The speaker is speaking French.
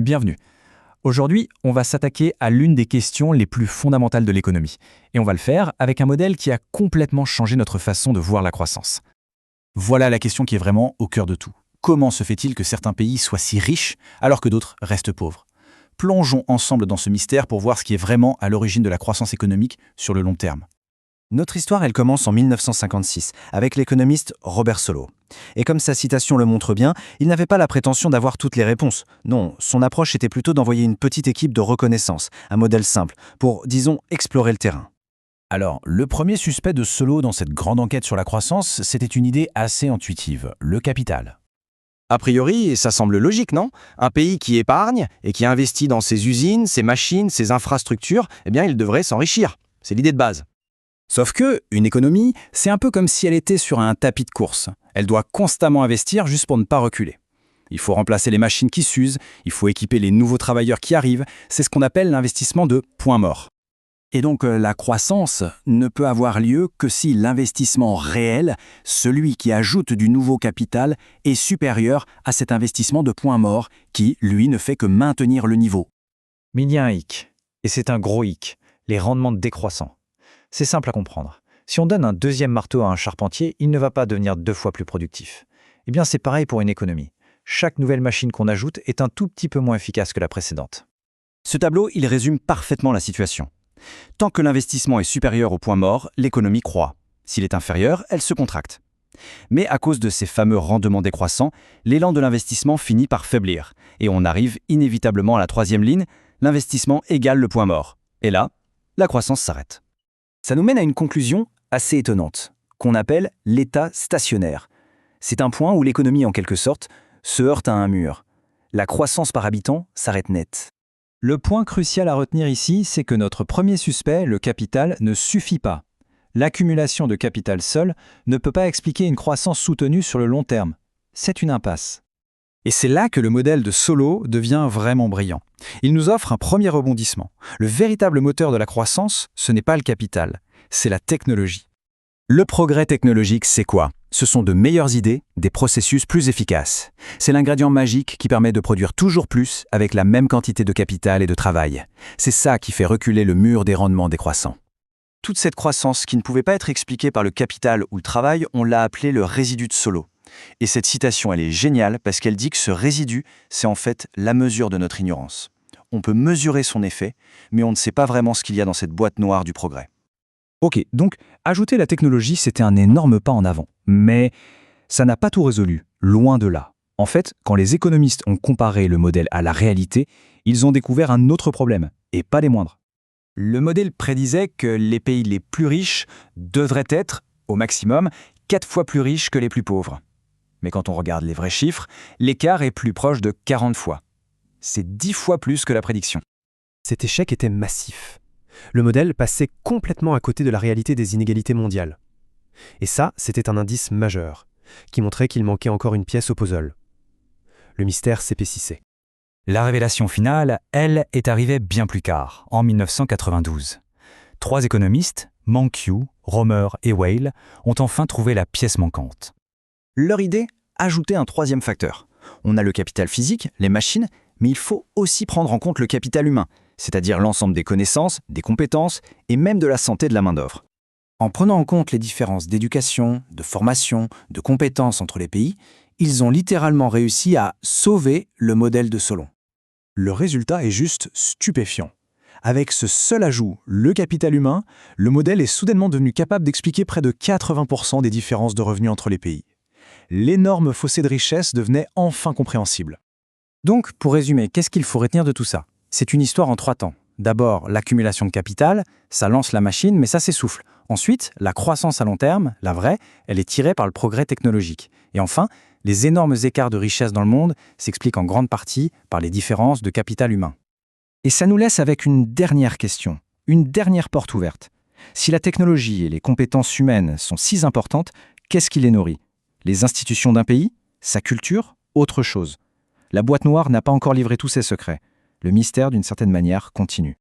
Bienvenue. Aujourd'hui, on va s'attaquer à l'une des questions les plus fondamentales de l'économie. Et on va le faire avec un modèle qui a complètement changé notre façon de voir la croissance. Voilà la question qui est vraiment au cœur de tout. Comment se fait-il que certains pays soient si riches alors que d'autres restent pauvres? Plongeons ensemble dans ce mystère pour voir ce qui est vraiment à l'origine de la croissance économique sur le long terme. Notre histoire, elle commence en 1956, avec l'économiste Robert Solow. Et comme sa citation le montre bien, il n'avait pas la prétention d'avoir toutes les réponses. Non, son approche était plutôt d'envoyer une petite équipe de reconnaissance, un modèle simple, pour, disons, explorer le terrain. Alors, le premier suspect de Solow dans cette grande enquête sur la croissance, c'était une idée assez intuitive, le capital. A priori, ça semble logique, non? Un pays qui épargne et qui investit dans ses usines, ses machines, ses infrastructures, eh bien, il devrait s'enrichir. C'est l'idée de base. Sauf que, une économie, c'est un peu comme si elle était sur un tapis de course. Elle doit constamment investir juste pour ne pas reculer. Il faut remplacer les machines qui s'usent, il faut équiper les nouveaux travailleurs qui arrivent, c'est ce qu'on appelle l'investissement de point mort. Et donc la croissance ne peut avoir lieu que si l'investissement réel, celui qui ajoute du nouveau capital, est supérieur à cet investissement de point mort qui, lui, ne fait que maintenir le niveau. Mais il y a un hic, et c'est un gros hic, les rendements décroissants. C'est simple à comprendre. Si on donne un deuxième marteau à un charpentier, il ne va pas devenir 2 fois plus productif. Eh bien, c'est pareil pour une économie. Chaque nouvelle machine qu'on ajoute est un tout petit peu moins efficace que la précédente. Ce tableau, il résume parfaitement la situation. Tant que l'investissement est supérieur au point mort, l'économie croît. S'il est inférieur, elle se contracte. Mais à cause de ces fameux rendements décroissants, l'élan de l'investissement finit par faiblir. Et on arrive inévitablement à la troisième ligne, l'investissement égale le point mort. Et là, la croissance s'arrête. Ça nous mène à une conclusion assez étonnante, qu'on appelle l'état stationnaire. C'est un point où l'économie, en quelque sorte, se heurte à un mur. La croissance par habitant s'arrête net. Le point crucial à retenir ici, c'est que notre premier suspect, le capital, ne suffit pas. L'accumulation de capital seul ne peut pas expliquer une croissance soutenue sur le long terme. C'est une impasse. Et c'est là que le modèle de Solow devient vraiment brillant. Il nous offre un premier rebondissement. Le véritable moteur de la croissance, ce n'est pas le capital, c'est la technologie. Le progrès technologique, c'est quoi? Ce sont de meilleures idées, des processus plus efficaces. C'est l'ingrédient magique qui permet de produire toujours plus avec la même quantité de capital et de travail. C'est ça qui fait reculer le mur des rendements décroissants. Toute cette croissance qui ne pouvait pas être expliquée par le capital ou le travail, on l'a appelé le résidu de Solow. Et cette citation, elle est géniale parce qu'elle dit que ce résidu, c'est en fait la mesure de notre ignorance. On peut mesurer son effet, mais on ne sait pas vraiment ce qu'il y a dans cette boîte noire du progrès. Ok, donc ajouter la technologie, c'était un énorme pas en avant. Mais ça n'a pas tout résolu, loin de là. En fait, quand les économistes ont comparé le modèle à la réalité, ils ont découvert un autre problème, et pas des moindres. Le modèle prédisait que les pays les plus riches devraient être, au maximum, 4 fois plus riches que les plus pauvres. Mais quand on regarde les vrais chiffres, l'écart est plus proche de 40 fois. C'est 10 fois plus que la prédiction. Cet échec était massif. Le modèle passait complètement à côté de la réalité des inégalités mondiales. Et ça, c'était un indice majeur, qui montrait qu'il manquait encore une pièce au puzzle. Le mystère s'épaississait. La révélation finale, elle, est arrivée bien plus tard, en 1992. 3 économistes, Mankiw, Romer et Weil, ont enfin trouvé la pièce manquante. Leur idée, ajouter un troisième facteur. On a le capital physique, les machines, mais il faut aussi prendre en compte le capital humain, c'est-à-dire l'ensemble des connaissances, des compétences et même de la santé de la main-d'œuvre. En prenant en compte les différences d'éducation, de formation, de compétences entre les pays, ils ont littéralement réussi à sauver le modèle de Solow. Le résultat est juste stupéfiant. Avec ce seul ajout, le capital humain, le modèle est soudainement devenu capable d'expliquer près de 80% des différences de revenus entre les pays. L'énorme fossé de richesse devenait enfin compréhensible. Donc, pour résumer, qu'est-ce qu'il faut retenir de tout ça? C'est une histoire en 3 temps. D'abord, l'accumulation de capital, ça lance la machine, mais ça s'essouffle. Ensuite, la croissance à long terme, la vraie, elle est tirée par le progrès technologique. Et enfin, les énormes écarts de richesse dans le monde s'expliquent en grande partie par les différences de capital humain. Et ça nous laisse avec une dernière question, une dernière porte ouverte. Si la technologie et les compétences humaines sont si importantes, qu'est-ce qui les nourrit? Les institutions d'un pays? Sa culture? Autre chose. La boîte noire n'a pas encore livré tous ses secrets. Le mystère, d'une certaine manière, continue.